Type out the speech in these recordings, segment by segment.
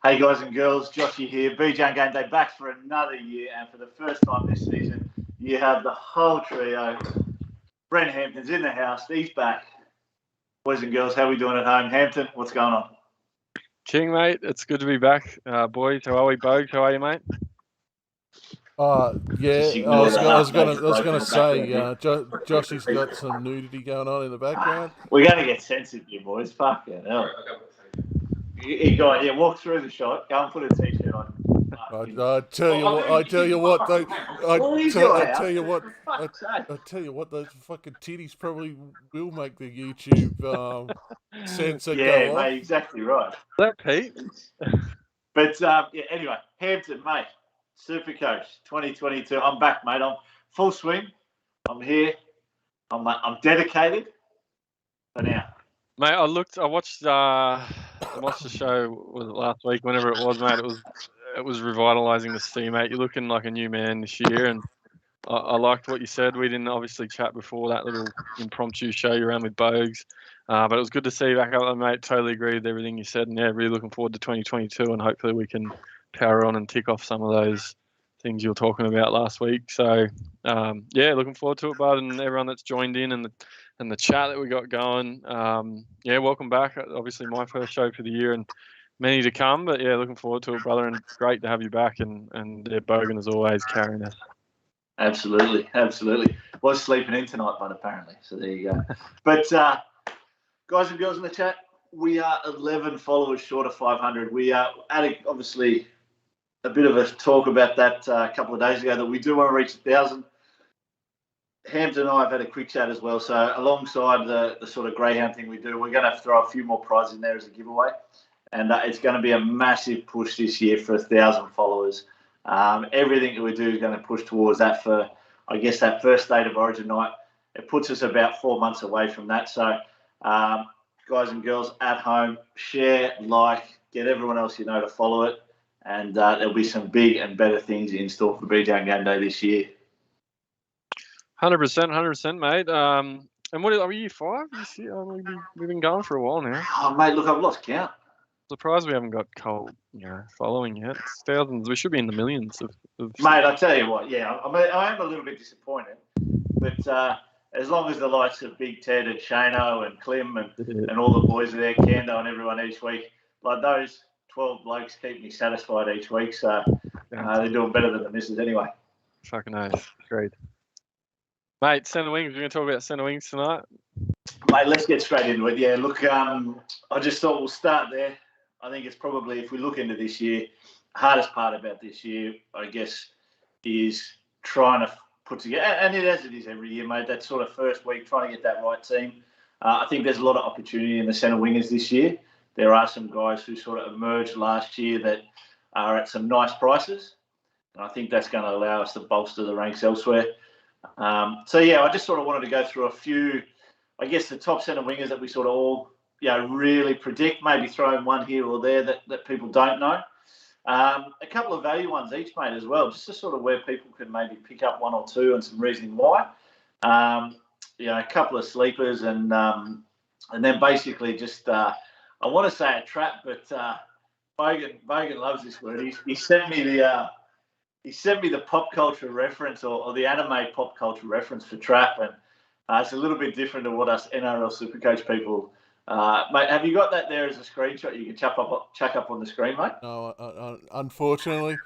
Hey guys and girls, Joshy here. BJ and GameDay back for another year, and for the first time this season, you have the whole trio. Brent Hampton's in the house. He's back. Boys and girls, how are we doing at home? Hampton, what's going on? King, mate, it's good to be back. Boys, how are we? Bogues, how are you, mate? Yeah, I was gonna say, Joshy's got some nudity going on in the background. We're going to get sensitive here, boys. Fucking hell. Walk through the shot. Go and put a t-shirt on. I tell you what, those fucking titties probably will make the YouTube censor go off. Mate, exactly right. Is that Pete? But anyway, Hampton, mate, Supercoach 2022. I'm back, mate. I'm full swing. I'm here. I'm dedicated for now. Mate, I watched the show last week, whenever it was, mate. It was revitalising to see, mate. You're looking like a new man this year, and I liked what you said. We didn't obviously chat before that little impromptu show you ran with Bogues, but it was good to see you back up there, mate. Totally agree with everything you said, and yeah, really looking forward to 2022, and hopefully we can power on and tick off some of those things you were talking about last week. So looking forward to it, bud, and everyone that's joined in and the chat that we got going. Welcome back. Obviously my first show for the year and many to come, but yeah, looking forward to it, brother, and great to have you back, and Bogan as always carrying us. Absolutely. Was sleeping in tonight, but apparently. So there you go. But guys and girls in the chat, we are 11 followers short of 500. We are adding, obviously, a bit of a talk about that a couple of days ago, that we do want to reach 1,000. Hampton and I have had a quick chat as well. So alongside the sort of greyhound thing we do, we're going to throw a few more prizes in there as a giveaway. And it's going to be a massive push this year for 1,000 followers. Everything that we do is going to push towards that for, I guess, that first State of Origin night. It puts us about 4 months away from that. So guys and girls at home, share, like, get everyone else you know to follow it. And there'll be some big and better things in store for BJ and GameDay this year. 100%, mate. And what are we, year 5? We've been going for a while now. Oh, mate, look, I've lost count. Surprised we haven't got cold, following yet. It's thousands. We should be in the millions of. Mate, I tell you what, I am a little bit disappointed, but as long as the likes of Big Ted and Shano and Clem and all the boys are there, Kando and everyone each week, like those 12 blokes keep me satisfied each week. So they're doing better than the missus anyway. Fucking nice, great. Mate, centre wings. We're going to talk about centre wings tonight. Mate, let's get straight into it. Yeah, look, I just thought we'll start there. I think it's probably, if we look into this year, hardest part about this year, I guess, is trying to put together, and as it is every year, mate, that sort of first week, trying to get that right team. I think there's a lot of opportunity in the centre wingers this year. There are some guys who sort of emerged last year that are at some nice prices, and I think that's going to allow us to bolster the ranks elsewhere. I just sort of wanted to go through a few, I guess, the top centre wingers that we sort of all, really predict, maybe throw in one here or there that people don't know. A couple of value ones each, mate, as well, just to sort of where people can maybe pick up one or two and some reasoning why. A couple of sleepers and then basically just, I want to say a trap, but Bogan loves this word. He sent me the pop culture reference or the anime pop culture reference for trap, and it's a little bit different to what us NRL Supercoach people. Mate, have you got that there as a screenshot you can chuck up on the screen, mate? No, unfortunately.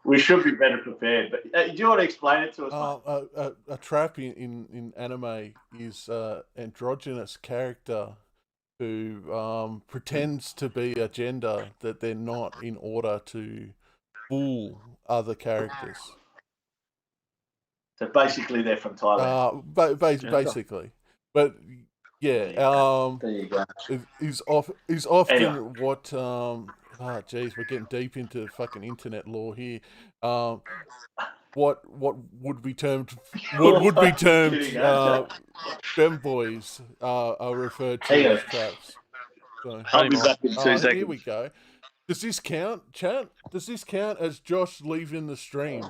We should be better prepared. But do you want to explain it to us, mate? A trap in anime is an androgynous character who pretends to be a gender that they're not in order to fool other characters. So basically they're from Thailand. Basically. But... yeah, there you go. Is often Anyway. what we're getting deep into fucking internet lore here. What would be termed femboys are referred to as traps. So, I'll be back in 2 seconds. Here we go. Does this count, chat? Does this count as Josh leaving the stream?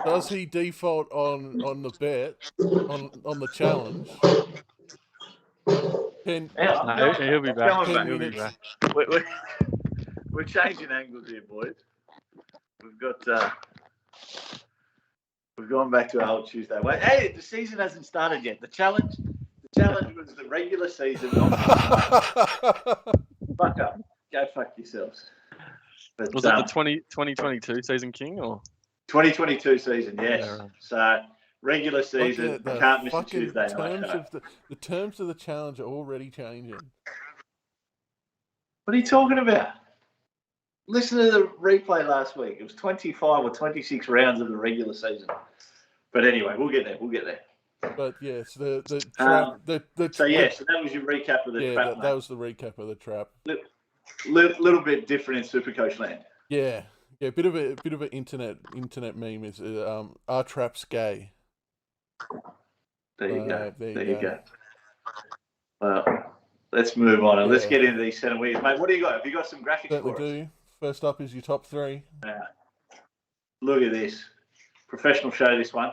Does he default on the bet on the challenge? He'll be back. We're We're changing angles here, boys. We've gone back to our old Tuesday way. Hey, the season hasn't started yet. The challenge was the regular season. Fuck up. Go fuck yourselves. But, was it the 2022 season, King, or 2022 season? Yes. Yeah, right. So regular season, can't miss a Tuesday night. The terms of the challenge are already changing. What are you talking about? Listen to the replay last week. It was 25 or 26 rounds of the regular season. But anyway, we'll get there. But yes, the trap. So that was your recap of the trap. That was the recap of the trap. Little bit different in Supercoach land. Yeah, bit of an internet meme is our trap's gay. There you go. There you go. Well, let's move on and let's get into these centre wings, mate. What do you got? Have you got some graphics Certainly for us? do. First up is your top three. Look at this. Professional show, this one.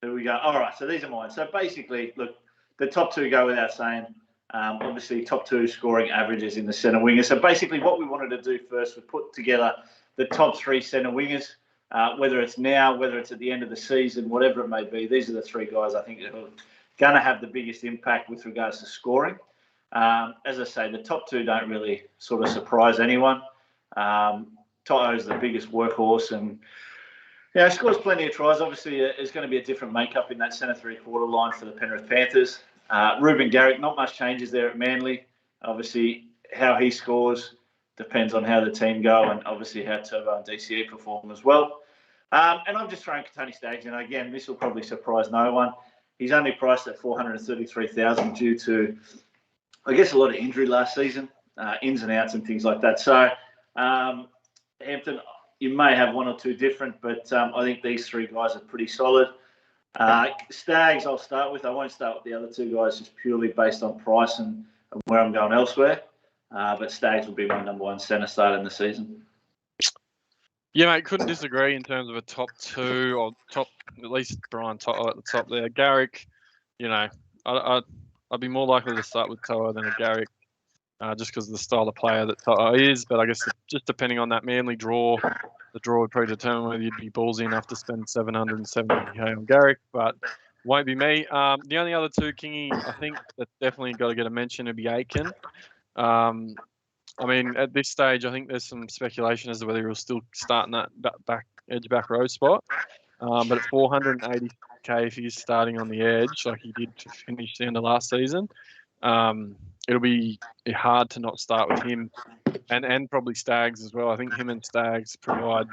There we go. All right, so these are mine. So basically, look, the top two go without saying. Obviously, top two scoring averages in the centre wingers. So basically, what we wanted to do first was put together the top three centre wingers, whether it's now, whether it's at the end of the season, whatever it may be. These are the three guys I think that are going to have the biggest impact with regards to scoring. As I say, the top two don't really sort of surprise anyone. Toto's the biggest workhorse and scores plenty of tries. Obviously, there's going to be a different makeup in that centre three-quarter line for the Penrith Panthers. Ruben Garrick, not much changes there at Manly. Obviously, how he scores depends on how the team go and obviously how Turbo and DCE perform as well. And I'm just throwing Tony Staggs in. Again, this will probably surprise no one. He's only priced at $433,000 due to, I guess, a lot of injury last season, ins and outs and things like that. So, Hampton, you may have one or two different, but I think these three guys are pretty solid. Staggs, I'll start with. I won't start with the other two guys just purely based on price and where I'm going elsewhere. But Staggs will be my number one centre starting the season. Yeah, mate, couldn't disagree in terms of a top two or top, at least Brian Toto at the top there. Garrick, I'd be more likely to start with Toto than a Garrick, just because of the style of player that Toto is. But I guess just depending on that Manly draw, the draw would probably determine whether you'd be ballsy enough to spend $770K on Garrick, but won't be me. The only other two, Kingy, I think that's definitely got to get a mention would be Aiken. I mean, at this stage, I think there's some speculation as to whether he'll still start in that edge back row spot. But at $480K, if he's starting on the edge, like he did to finish the end of last season, it'll be hard to not start with him and probably Staggs as well. I think him and Staggs provide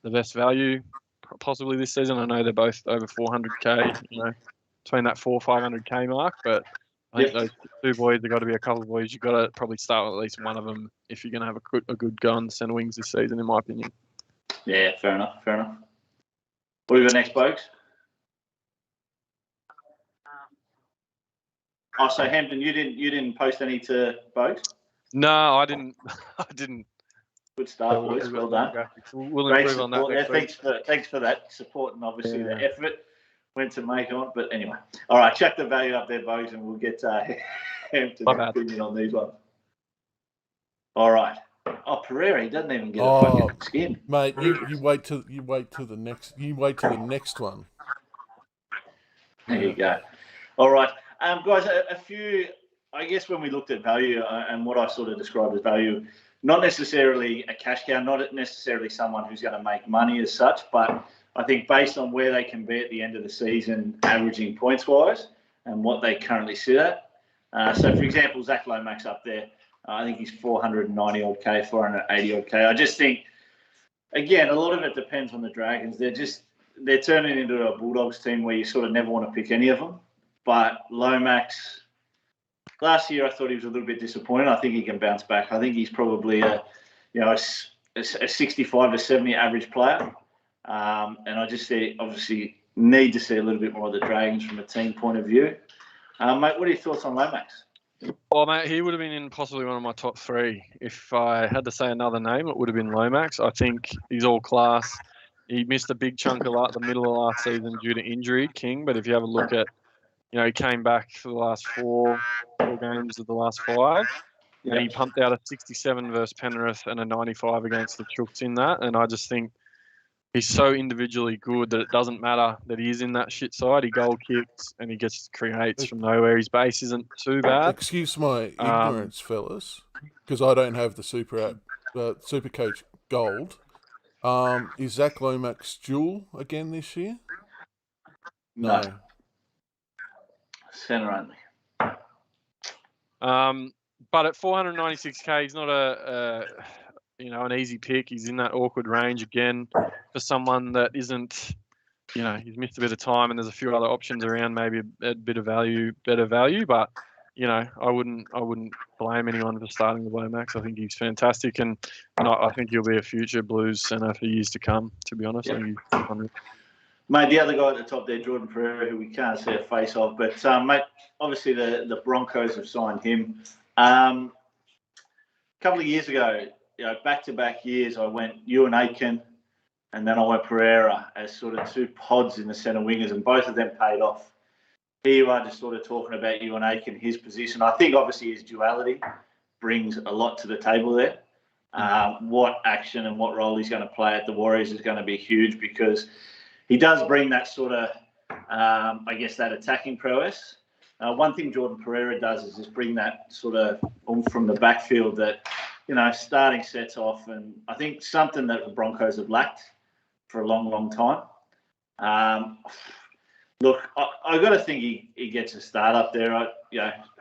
the best value possibly this season. I know they're both over 400K, between that 400-500K mark, but I think those two boys, have got to be a couple of boys. You've got to probably start with at least one of them if you're going to have a good go on the centre wings this season, in my opinion. Yeah, fair enough. What do we got next, folks? Oh, so Hampton, you didn't post any to Bogues? No, I didn't. Good start, boys. Well done. We'll improve on that next week. Thanks for that support and obviously the effort went to make on. But anyway, all right, check the value up there, Bogues, and we'll get Hampton's opinion on these ones. All right. Oh, Pereira, he doesn't even get a fucking skin, mate. You wait till the next one. There you go. All right, guys. A few. I guess when we looked at value and what I sort of described as value, not necessarily a cash cow, not necessarily someone who's going to make money as such, but I think based on where they can be at the end of the season, averaging points wise, and what they currently sit at. So, for example, Zach Lomax up there. I think he's 490 odd K, 480 odd K. I just think, again, a lot of it depends on the Dragons. They're turning into a Bulldogs team where you sort of never want to pick any of them. But Lomax, last year I thought he was a little bit disappointed. I think he can bounce back. I think he's probably a 65 to 70 average player. And I just obviously need to see a little bit more of the Dragons from a team point of view. Mate, what are your thoughts on Lomax? Well, mate, he would have been in possibly one of my top three. If I had to say another name, it would have been Lomax. I think he's all class. He missed a big chunk of the middle of last season due to injury, King. But if you have a look at, he came back for the last four games of the last five. and he pumped out a 67 versus Penrith and a 95 against the Chooks in that. And I just think he's so individually good that it doesn't matter that he is in that shit side. He goal kicks and he gets creates from nowhere. His base isn't too bad. Excuse my ignorance, fellas, because I don't have the Supercoach Gold. Is Zach Lomax dual again this year? No. Centre only. But at 496k, he's not an easy pick. He's in that awkward range again for someone that isn't, he's missed a bit of time, and there's a few other options around, maybe a bit of better value. But I wouldn't blame anyone for starting with Lomax. I think he's fantastic, and I think he'll be a future Blues centre for years to come. To be honest, I think he's 100. Mate, the other guy at the top there, Jordan Pereira, who we can't see a face of, but mate, obviously the Broncos have signed him. A couple of years ago, back-to-back years, I went Ewan Aitken and then I went Pereira as sort of two pods in the centre wingers, and both of them paid off. Here you are just sort of talking about Ewan Aitken, his position. I think obviously his duality brings a lot to the table there. What action and what role he's going to play at the Warriors is going to be huge, because he does bring that sort of, that attacking prowess. One thing Jordan Pereira does is just bring that sort of oomph from the backfield that, starting sets off. And I think something that the Broncos have lacked for a long, long time. Look, I got to think he gets a start up there.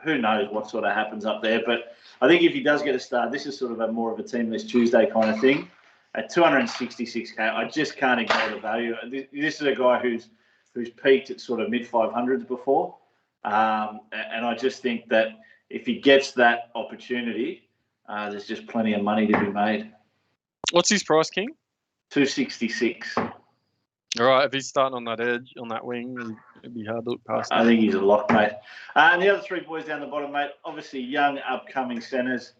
Who knows what sort of happens up there. But I think if he does get a start, this is sort of more of a Teamless Tuesday kind of thing. At 266k, I just can't ignore the value. This is a guy who's peaked at sort of mid-500s before. And I just think that if he gets that opportunity, there's just plenty of money to be made. What's his price, King? 266. All right, if he's starting on that edge, on that wing, it'd be hard to look past. I think he's a lock, mate. And the other three boys down the bottom, mate, obviously young, upcoming centres,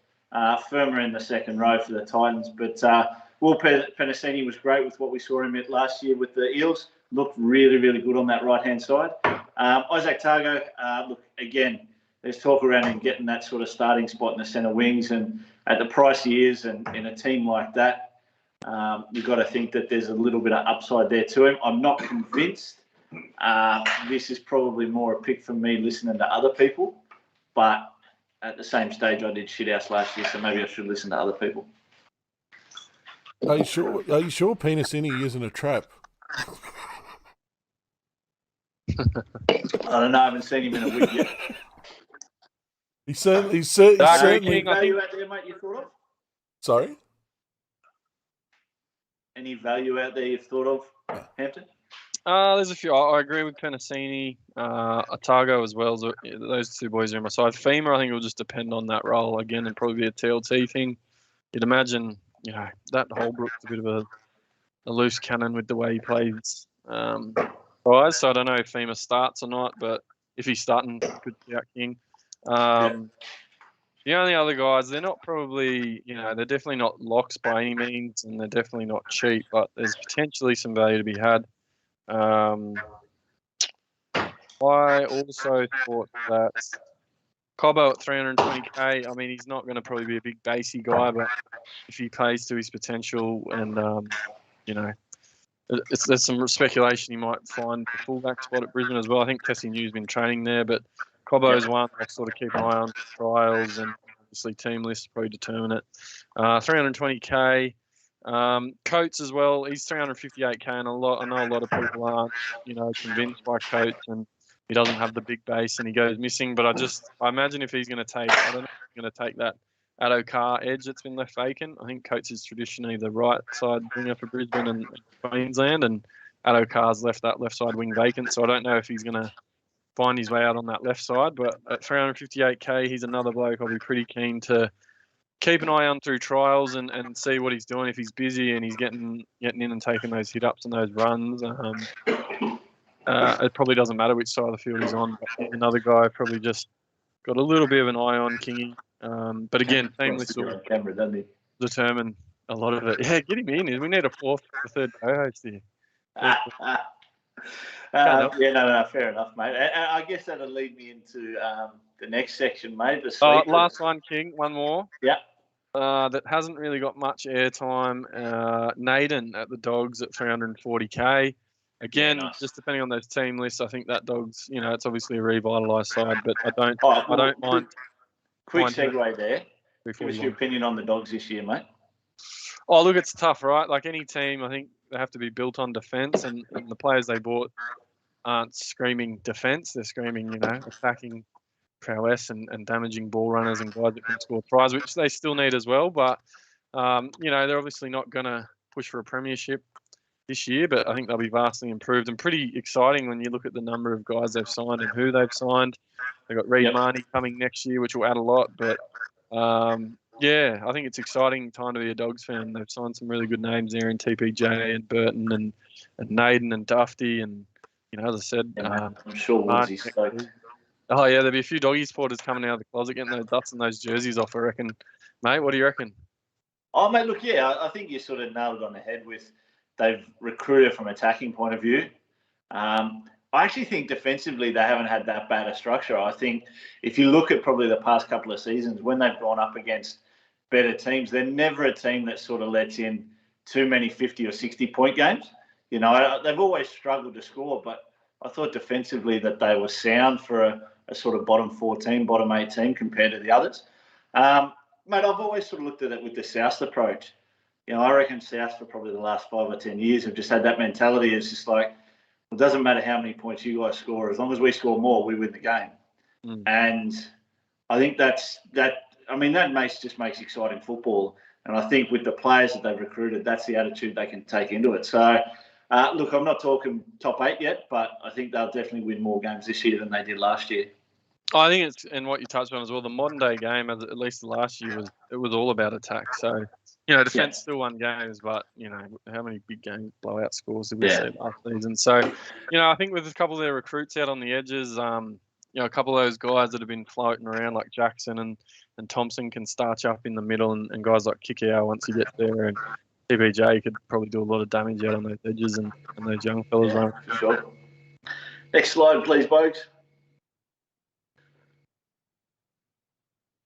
firmer in the second row for the Titans. But Will Penasini was great with what we saw him at last year with the Eels. Looked really, really good on that right-hand side. Isaac Targo, look, again, there's talk around him getting that sort of starting spot in the centre wings. And at the price he is, and in a team like that, you've got to think that there's a little bit of upside there to him. I'm not convinced. This is probably more a pick from me listening to other people. But at the same stage, I did shithouse last year, so maybe I should listen to other people. Are you sure Penasini isn't a trap? I don't know. I haven't seen him in a week yet. He certainly. Any value out there, mate, you thought of? Sorry? Any value out there you've thought of, Hampton? There's a few. I agree with Penasini, Otago as well. Those two boys are in my side. FEMA, I think it will just depend on that role again, and probably be a TLT thing. You'd imagine, that Holbrook's a bit of a loose cannon with the way he plays. Guys, so I don't know if FEMA starts or not, but if he's starting, good shout, King. The only other guys, they're not probably, they're definitely not locks by any means, and they're definitely not cheap, but there's potentially some value to be had. I also thought that Cobbo at 320k, I mean, he's not going to probably be a big basey guy, but if he plays to his potential and, there's some speculation he might find the fullback spot at Brisbane as well. I think Tessie New's been training there, but Cobbo's one I sort of keep an eye on for trials, and obviously team lists probably determine it. 320k. Coates as well. He's 358k, and I know a lot of people aren't, convinced by Coates, and he doesn't have the big base, and he goes missing. But I imagine if he's going to take, I don't know if he's going to take that Addo Carr edge that's been left vacant. I think Coates is traditionally the right side winger for Brisbane and Queensland, and Addo Carr's left that left side wing vacant. So I don't know if he's going to find his way out on that left side. But at 358k, he's another bloke I'll be pretty keen to keep an eye on through trials and see what he's doing. If he's busy and he's getting in and taking those hit-ups and those runs, it probably doesn't matter which side of the field he's on. But he's another guy I've probably just got a little bit of an eye on, Kingy. But again, Teamless will determine a lot of it. Yeah, get him in. We need a third co-host here. No, fair enough, mate. I guess that'll lead me into the next section, mate. The sleepers. Last one, King. One more. Yeah. That hasn't really got much airtime. Naden at the Dogs at 340k. Again, Yeah, nice. just depending on those team lists, I think that Dogs, it's obviously a revitalised side, but I don't mind. Quick segue there. Give us your 341. opinion on the Dogs this year, mate. Oh, look, it's tough, right? Like any team, I think they have to be built on defence, and the players they bought aren't screaming defence. They're screaming, attacking prowess and damaging ball runners and guys that can score tries, which they still need as well. But, they're obviously not going to push for a premiership this year, but I think they'll be vastly improved and pretty exciting when you look at the number of guys they've signed and who they've signed. They've got Reid Marnie coming next year, which will add a lot. But, I think it's exciting time to be a Dogs fan. They've signed some really good names there in TPJ and Burton and Naden and Dufty. And, as I said, I'm sure Woodsy's stoked. Oh, yeah, there'll be a few Doggy supporters coming out of the closet getting those dusts and those jerseys off, I reckon. Mate, what do you reckon? Oh, mate, look, I think you sort of nailed it on the head with they've recruited from attacking point of view. I actually think defensively they haven't had that bad a structure. I think if you look at probably the past couple of seasons, when they've gone up against better teams, they're never a team that sort of lets in too many 50 or 60-point games. They've always struggled to score, but I thought defensively that they were sound for a sort of bottom 14, bottom 18 compared to the others. Mate, I've always sort of looked at it with the South approach. I reckon South for probably the last 5 or 10 years have just had that mentality. It's just like, it doesn't matter how many points you guys score. As long as we score more, we win the game. And I think that just makes exciting football. And I think with the players that they've recruited, that's the attitude they can take into it. So, look, I'm not talking top 8 yet, but I think they'll definitely win more games this year than they did last year. I think it's, and what you touched on as well, the modern day game, at least the last year, was all about attack. So, defence still won games, but, how many big game blowout scores did we see last season? So, I think with a couple of their recruits out on the edges, a couple of those guys that have been floating around like Jackson and Thompson can starch up in the middle, and guys like Kikau once he gets there, and TBJ could probably do a lot of damage out on those edges and those young fellas run. For sure. Next slide, please, Bogues.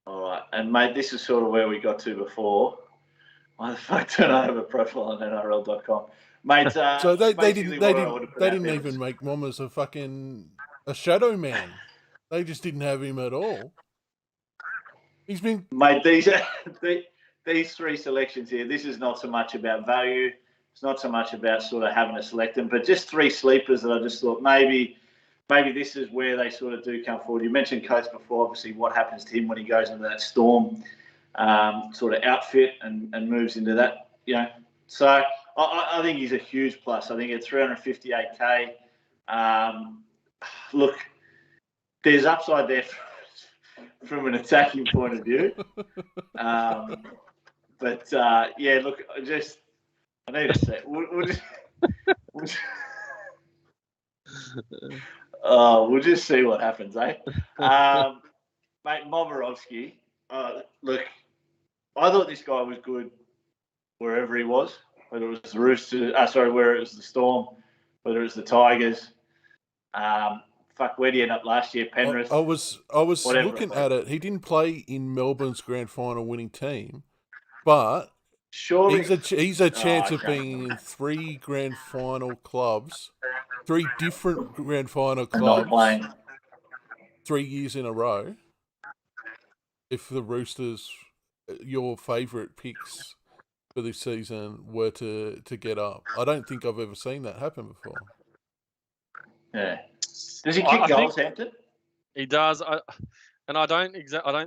All right, and mate, this is sort of where we got to before. Why the fuck don't I have a profile on NRL.com, mate? So they didn't even make Mommers a shadow man. They just didn't have him at all. He's been mate. These 3 selections here. This is not so much about value. It's not so much about sort of having to select them, but just 3 sleepers that I just thought maybe this is where they sort of do come forward. You mentioned Coates before, obviously, what happens to him when he goes into that Storm sort of outfit and moves into that, So I think he's a huge plus. I think at 358k, look, there's upside there from an attacking point of view. Look, I need to say, we'll just see what happens, eh? Mate, Momirovski, look, I thought this guy was good wherever he was, whether it was the Roosters, where it was the Storm, whether it was the Tigers. Where did he end up last year? Penrith. I was looking at it. He didn't play in Melbourne's grand final winning team, but surely he's a chance of being in 3 grand final clubs, 3 different grand final clubs, not playing 3 years in a row. If the Roosters, your favourite picks for this season, were to get up, I don't think I've ever seen that happen before. Yeah. Does he kick goals, Hampton? He does. I don't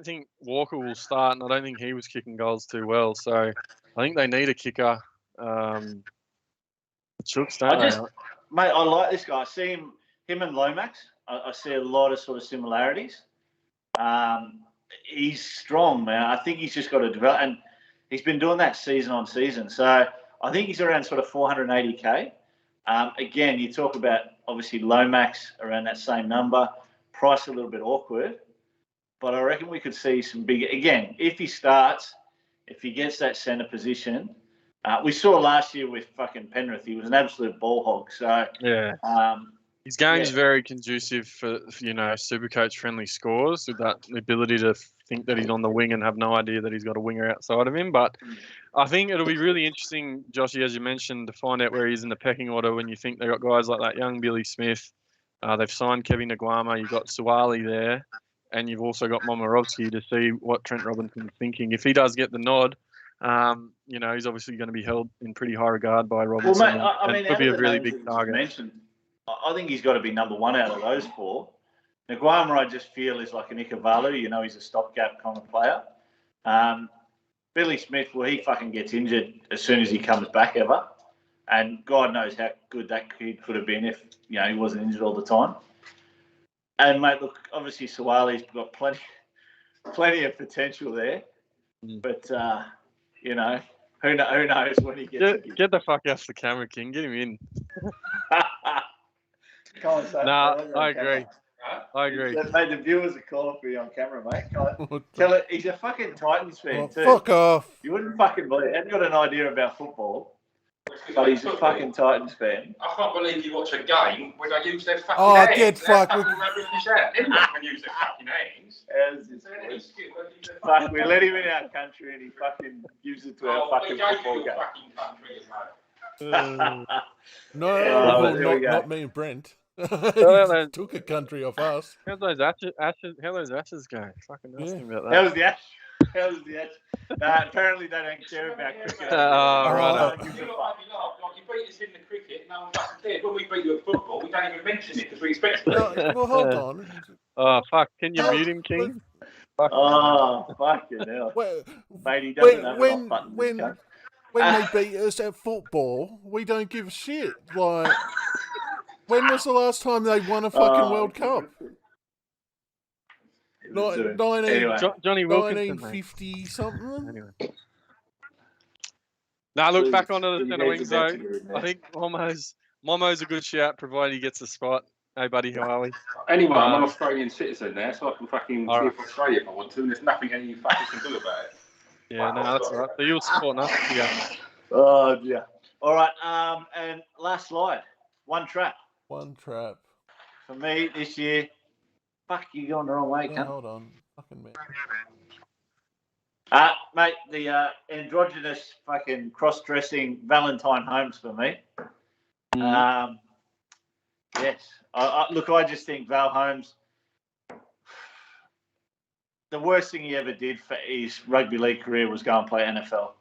think Walker will start, and I don't think he was kicking goals too well. So I think they need a kicker. Chooks, mate, I like this guy. I see him and Lomax. I see a lot of sort of similarities. He's strong, man. I think he's just got to develop, and he's been doing that season on season. So I think he's around sort of 480k. Again, you talk about obviously Lomax around that same number. Price a little bit awkward, but I reckon we could see some big. Again, if he starts, if he gets that centre position, We saw last year with fucking Penrith, he was an absolute ball hog. So Yeah. His game's very conducive for Supercoach friendly scores, with that ability to think that he's on the wing and have no idea that he's got a winger outside of him. But I think it'll be really interesting, Joshy, as you mentioned, to find out where he's in the pecking order when you think they've got guys like that young Billy Smith. They've signed Kevin Naguama. You've got Suwali there, and you've also got Momirovski to see what Trent Robinson's thinking. If he does get the nod, he's obviously going to be held in pretty high regard by Robinson. Well, mate, I mean, could be a really big target. Mentioned, I think he's got to be number one out of those four. Naguama, I just feel, is like an Ikevalu. He's a stopgap kind of player. Billy Smith, well, he fucking gets injured as soon as he comes back ever. And God knows how good that kid could have been if, he wasn't injured all the time. And, mate, look, obviously Suwali's got plenty of potential there. But, who knows when he gets Get the fuck off the camera, King. Get him in. I agree. I agree. Mate, the viewers are calling for you on camera, mate. Tell it, he's a fucking Titans fan too. Fuck off. You wouldn't fucking believe it. He hasn't got an idea about football, but he's a fucking Titans fan. I can't believe you watch a game where they use their fucking hands. Get fucked. Fuck. Everyone can use their fucking hands. Fuck, we let him in our country and he fucking gives it to our fucking football game. Not me and Brent. Took a country off us. How's those ashes going? Fucking asking about that. How was the ash? Apparently they don't care about cricket. Right. You beat us in the cricket, no one fucking cares. When we beat you at football, we don't even mention it because we expect it. Well, hold on. Oh, fuck. Can you mute him, King? Fucking hell. Mate, he doesn't have an off button. When they beat us at football, we don't give a shit. Like, when was the last time they won a fucking World Cup? Johnny Wilkinson, 1950 something. Anyway. Now look back onto the centre wings though. I think Momo's a good shout, provided he gets a spot. Hey buddy, how are we? Anyway, I'm an Australian citizen now, so I can fucking see for Australia if I want to, and there's nothing any fuckers can do about it. Yeah, no, that's all right. So you'll support us. Yeah. Oh dear. All right. And last slide. One trap. For me this year. Fuck, you going the wrong way, cunt. Hold on. Fucking man. Mate, the androgynous fucking cross-dressing Valentine Holmes for me. Yes. I just think Val Holmes, the worst thing he ever did for his rugby league career was go and play NFL.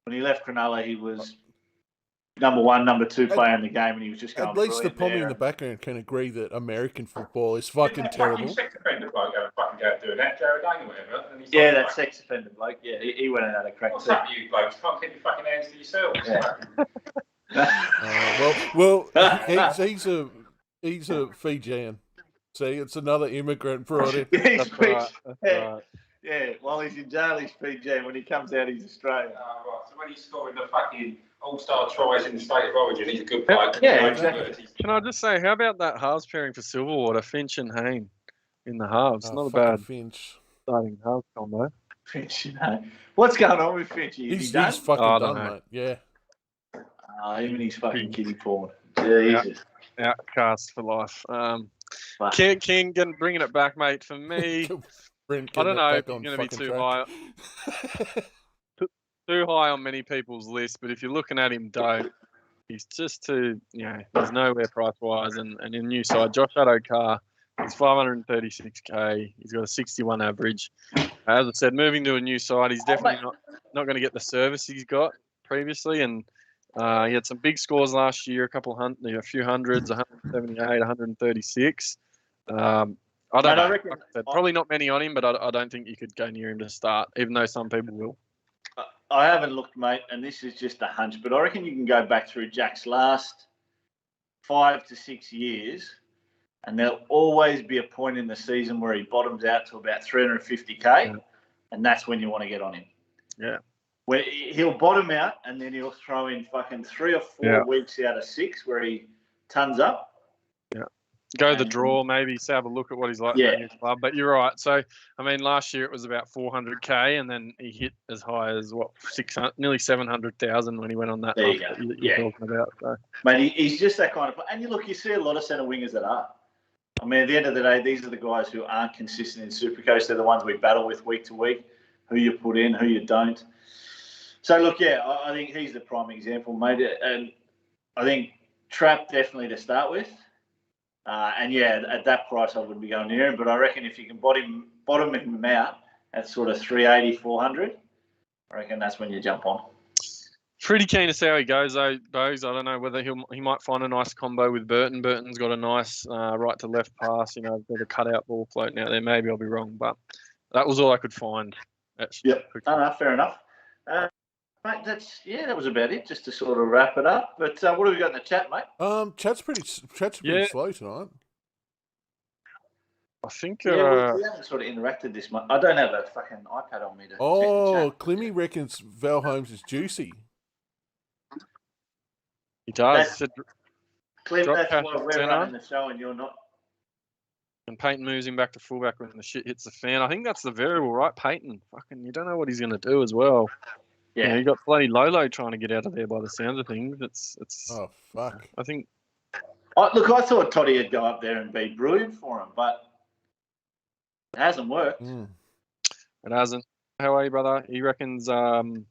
When he left Cronulla, he was number one, number two player in the game, and he was just going. At least the pommy in the background can agree that American football is fucking terrible. Sex offender bloke fucking go doing that, Jared Dane or whatever. Yeah, that sex offender bloke. Yeah, he went and had a crack. What's up, you blokes? Can't keep your fucking hands to yourselves. Yeah. He's a Fijian. See, it's another immigrant brought in. That's right. Yeah, while he's in jail, he's Fijian. When he comes out, he's Australian. Right. So when he's scoring the fucking all-star tries in the state of origin, he's a good player. Yeah, exactly. Can I just say, how about that halves pairing for Silverwater, Finch and Hayne in the halves? Not a bad Finch. Starting halves combo. Finch and Hayne. What's going on with Finch? He's fucking done, mate. Yeah. Him and his fucking kiddie porn. Jesus. Outcast for life. King, bringing it back, mate. For me, I don't know if it's going to be too high. Too high on many people's list, but if you're looking at him, he's just too, he's nowhere price-wise. And in new side, Josh Addo-Carr, he's 536k. He's got a 61 average. As I said, moving to a new side, he's definitely not going to get the service he's got previously. And he had some big scores last year, a few hundreds, 178, 136. I don't know. Like I said, probably not many on him, but I don't think you could go near him to start, even though some people will. I haven't looked, mate, and this is just a hunch, but I reckon you can go back through Jack's last 5 to 6 years, and there'll always be a point in the season where he bottoms out to about 350k, and that's when you want to get on him. Yeah. Where he'll bottom out, and then he'll throw in fucking 3 or 4 weeks out of 6 where he tons up. Yeah. Go the draw, maybe have a look at what he's like for a new club. But you're right. So, I mean, last year it was about 400K, and then he hit as high as what 600, nearly 700,000 when he went on that There month you go. that you're talking about. So, mate, he's just that kind of player. And you see a lot of centre wingers that are. I mean, at the end of the day, these are the guys who aren't consistent in Supercoach. They're the ones we battle with week to week. Who you put in, who you don't. So look, I think he's the prime example, mate. And I think Trap definitely to start with. And at that price, I wouldn't be going near him. But I reckon if you can bottom him out at sort of 380, 400, I reckon that's when you jump on. Pretty keen to see how he goes, though, Bogues. I don't know whether he might find a nice combo with Burton. Burton's got a nice right to left pass, with a cutout ball floating out there. Maybe I'll be wrong, but that was all I could find. Yep. No, fair enough. Mate, that was about it, just to sort of wrap it up. But what have we got in the chat, mate? Chat's pretty slow tonight. I think we haven't sort of interacted this much. I don't have a fucking iPad on me to check the chat. Climmy reckons Val Holmes is juicy. He does. Clem, that's why we're running the show and you're not. And Peyton moves him back to fullback when the shit hits the fan. I think that's the variable, right? Peyton, fucking, you don't know what he's going to do as well. Yeah, you got bloody Lolo trying to get out of there by the sounds of things. It's. Oh fuck! I think. Look, I thought Toddy would go up there and be brilliant for him, but it hasn't worked. It hasn't. How are you, brother? He reckons Momo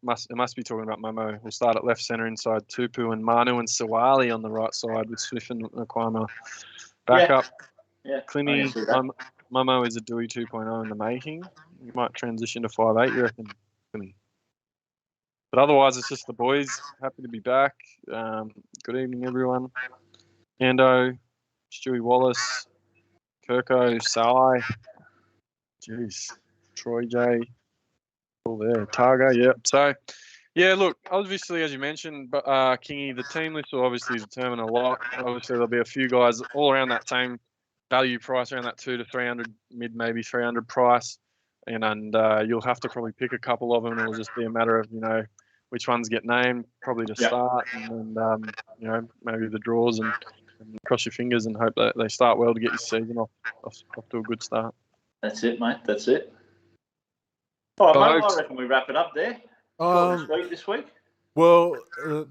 must be talking about Momo. We'll start at left centre inside Tupu and Manu and Sawali on the right side with Swift and Nakwama back up. Yeah, Clinny, Momo is a Dewey 2.0 in the making. You might transition to 5'8", you reckon? But otherwise, it's just the boys. Happy to be back. Good evening, everyone. Ando, Stewie Wallace, Kirko, Sai. Jeez. Troy J. All there. Targa, yep. So, look, obviously, as you mentioned, but Kingy, the team list will obviously determine a lot. Obviously, there'll be a few guys all around that same value price, around that 200 to 300, maybe 300 price. And you'll have to probably pick a couple of them. It'll just be a matter of, which ones get named, probably to start, and maybe the draws and cross your fingers and hope that they start well to get your season off to a good start. That's it, mate. That's it. All right, mate, I reckon we wrap it up there. This week. Well,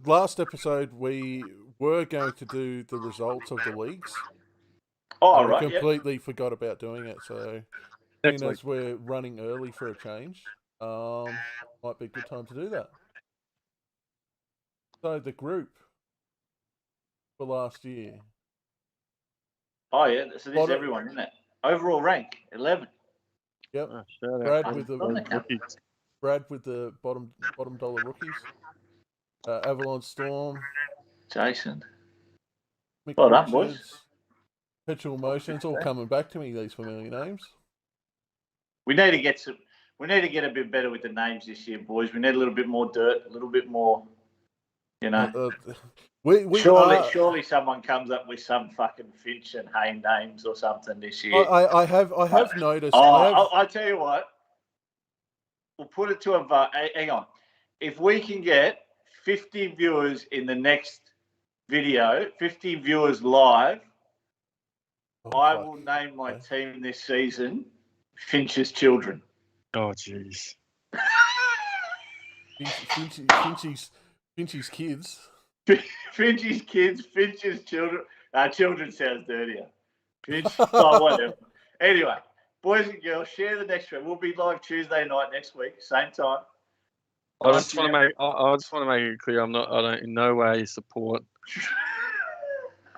last episode we were going to do the results of the leagues. Oh, right. We completely forgot about doing it, so as we're running early for a change, might be a good time to do that. So the group for last year. Oh yeah, so this is everyone, isn't it? Overall rank 11. Yep. Oh, Brad with the bottom dollar rookies. Avalon Storm. Jason. Mick Well done, Richards, boys. Perpetual Motions, all coming back to me. These familiar names. We need to get a bit better with the names this year, boys. We need a little bit more dirt, a little bit more. Surely someone comes up with some fucking Finch and Hayne names or something this year. I have noticed. I tell you what, we'll put it to a vote. Hang on, if we can get 50 viewers in the next video, 50 viewers live, I will name my team this season Finch's Children. Oh jeez. Finch's Kids. Finch's Kids, Finch's Children. Children sounds dirtier. Finch, whatever. Anyway, boys and girls, share the next show. We'll be live Tuesday night next week, same time. I just want to make it clear. I don't in no way support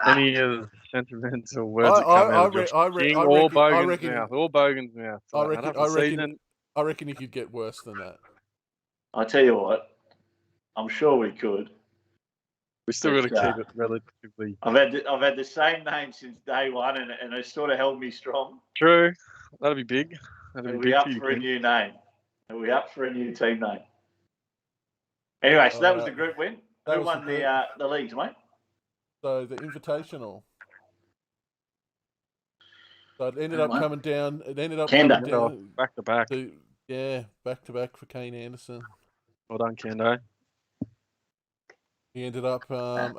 any of the sentimental words that come out of Josh King or Bogan's mouth. All Bogan's mouth. I reckon you could get worse than that. I tell you what, I'm sure we could. We still got to keep it relatively. I've had the same name since day one, and it sort of held me strong. True, that'll be big. Are we up for a new name? Are we up for a new team name? Anyway, so that was the group win. Who won the leagues, mate? So the Invitational. So it ended up coming down. It ended up coming down back to back. Back to back for Kane Anderson. Well done, Kendo. He ended up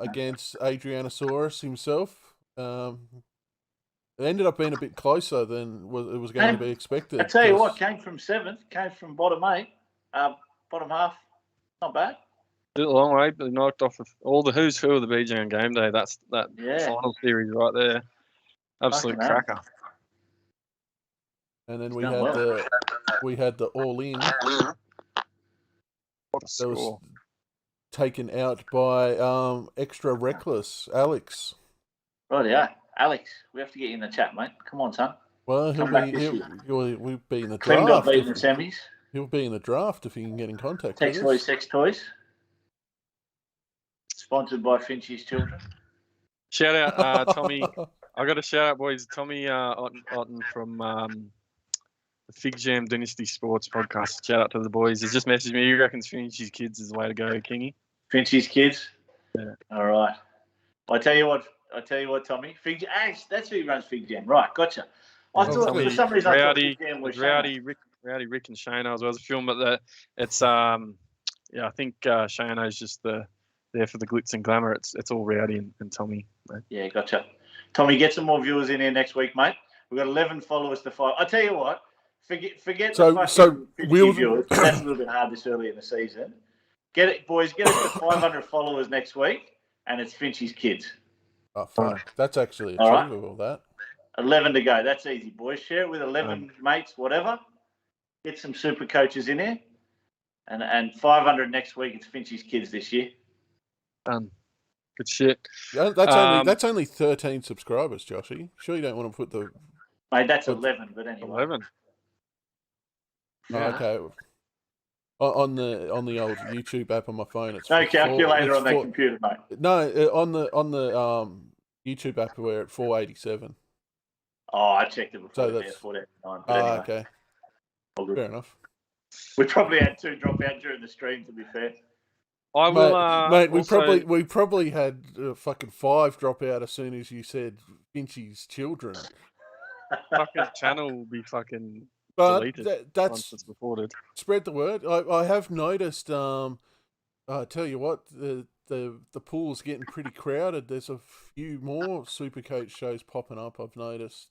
against Adrianosaurus himself, it ended up being a bit closer than it was going to be expected. I tell you what, came from 7th, came from bottom 8, bottom half, not bad. Did a long way, but they knocked off all the who's who of the BJ and Game Day. That final series right there, absolute cracker. And then we had the all in. What a score! Was taken out by extra reckless Alex. Right, yeah, Alex, we have to get you in the chat, mate. Come on, son. Well, he'll be in the Clem draft. got beat in the semis. He'll be in the draft if he can get in contact Tex with Toys, us. Sex Toys. Sponsored by Finchie's Children. Shout out, Tommy. I got a shout out, boys. Tommy Otten from the Fig Jam Dynasty Sports podcast. Shout out to the boys. He's just messaged me. He reckons Finchie's Kids is the way to go, Kingy. Finchie's Kids? Yeah. All right. I tell you what, Tommy. Fig Jam. That's who runs Fig Jam. Right, gotcha. I thought for some reason Rowdy, Fig Jam was Rick and Shano as well as a film, but it's I think Shano's just there for the glitz and glamour. It's all Rowdy and Tommy. Mate. Yeah, gotcha. Tommy, get some more viewers in here next week, mate. We've got 11 followers to follow. I tell you what, forget the fucking viewers. That's a little bit hard this early in the season. Get it, boys. Get us to 500 followers next week, and it's Finchie's Kids. Oh, fuck. That's actually achievable, that. 11 to go. That's easy, boys. Share it with 11 mates, whatever. Get some super coaches in here. And 500 next week. It's Finchie's Kids this year. Done. Good shit. Yeah, that's only 13 subscribers, Joshy. Sure you don't want to put the... Mate, that's 11, but anyway. 11. Yeah. Oh, okay. On the old YouTube app on my phone, it's no calculator on that computer, mate. No, on the YouTube app we're at 487. Oh, I checked it before. So that's 489. Anyway. Okay. Fair enough. We probably had 2 drop out during the stream, to be fair. I will, mate. We probably had fucking 5 drop out as soon as you said Finchie's Children. Fucking channel will be fucking deleted. That's once it's reported. Spread the word. I have noticed. I tell you what, the pool's getting pretty crowded. There's a few more Supercoach shows popping up. I've noticed.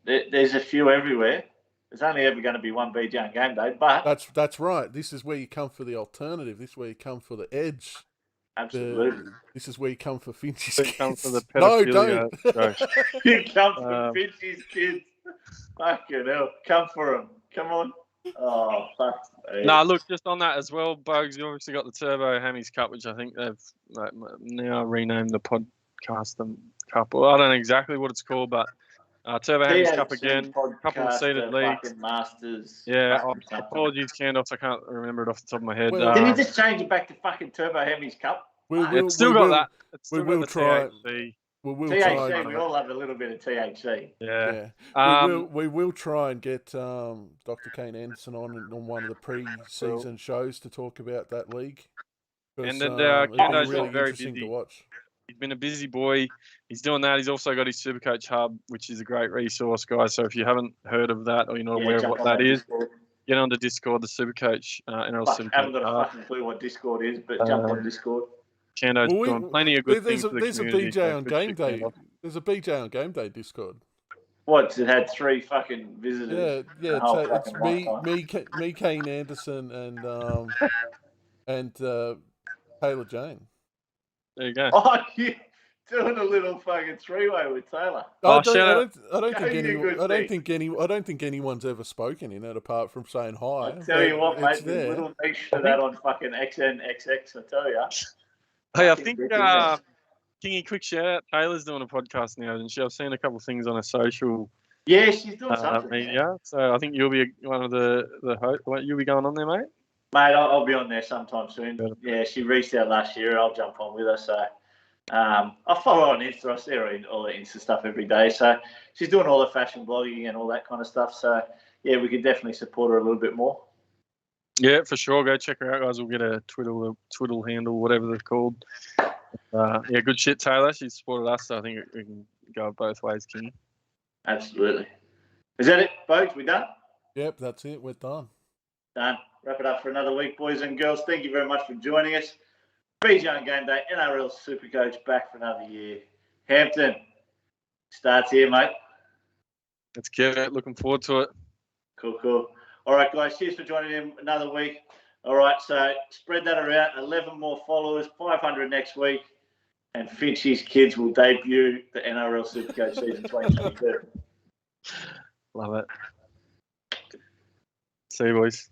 There's a few everywhere. There's only ever going to be one BJ on Game Day, but that's right. This is where you come for the alternative. This is where you come for the edge. Absolutely. This is where you come for Finchie's Kids. Come for the pedophilia. No, don't. You come for Finchie's Kids. Fucking hell. Come for them. Come on. Oh, fuck. Nah, look, just on that as well, Bogues, you obviously got the Turbo Hammies Cup, which I think they've now renamed the podcast Cup. Well, I don't know exactly what it's called, but Turbo Hammies Cup again, couple of seeded leagues. Masters. Yeah, apologies, Candos, I can't remember it off the top of my head. Can you just change it back to fucking Turbo Hammies Cup? It's still got that. It's still got the try. THC. THC, we all have a little bit of THC. Yeah. We will try and get Dr. Kane Anderson on one of the pre-season shows to talk about that league. And then Cando's really been very interesting busy to watch. He's been a busy boy. He's doing that. He's also got his Supercoach Hub, which is a great resource, guys. So if you haven't heard of that or you're not aware of what that is, get onto Discord, the Supercoach, NRL Supercoach. I haven't got a fucking clue what Discord is, but jump on Discord. Chando's doing plenty of good things for the community. There's a BJ on Game Day. There's a BJ on Game Day Discord. What? It had 3 fucking visitors. Yeah. It's me, Kane Anderson, and Taylor Jane. There you go. Oh, you doing a little fucking 3-way with Taylor. I don't think anyone's ever spoken in it apart from saying hi. I tell you what, mate. There's a little niche for that on fucking XNXX. I tell you. Hey, I think Kingy, quick shout out. Taylor's doing a podcast now, isn't she? I've seen a couple of things on her social. Yeah, she's doing something. Media. So I think you'll be one of the hosts. You'll be going on there, mate. Mate, I'll be on there sometime soon. Yeah, she reached out last year. I'll jump on with her. So I follow her on Insta. I see her in all the Insta stuff every day. So she's doing all the fashion blogging and all that kind of stuff. So yeah, we could definitely support her a little bit more. Yeah, for sure. Go check her out, guys. We'll get a Twiddle handle, whatever they're called. Yeah, good shit, Taylor. She supported us, so I think we can go both ways, King. Absolutely. Is that it, folks? We done? Yep, that's it. We're done. Done. Wrap it up for another week, boys and girls. Thank you very much for joining us. BJ on Game Day, NRL Supercoach back for another year. Hampton starts here, mate. Let's get it. Looking forward to it. Cool. All right, guys. Cheers for joining in another week. All right, so spread that around. 11 more followers, 500 next week, and Finchie's kids will debut the NRL Supercoach season 2022. Love it. See you, boys.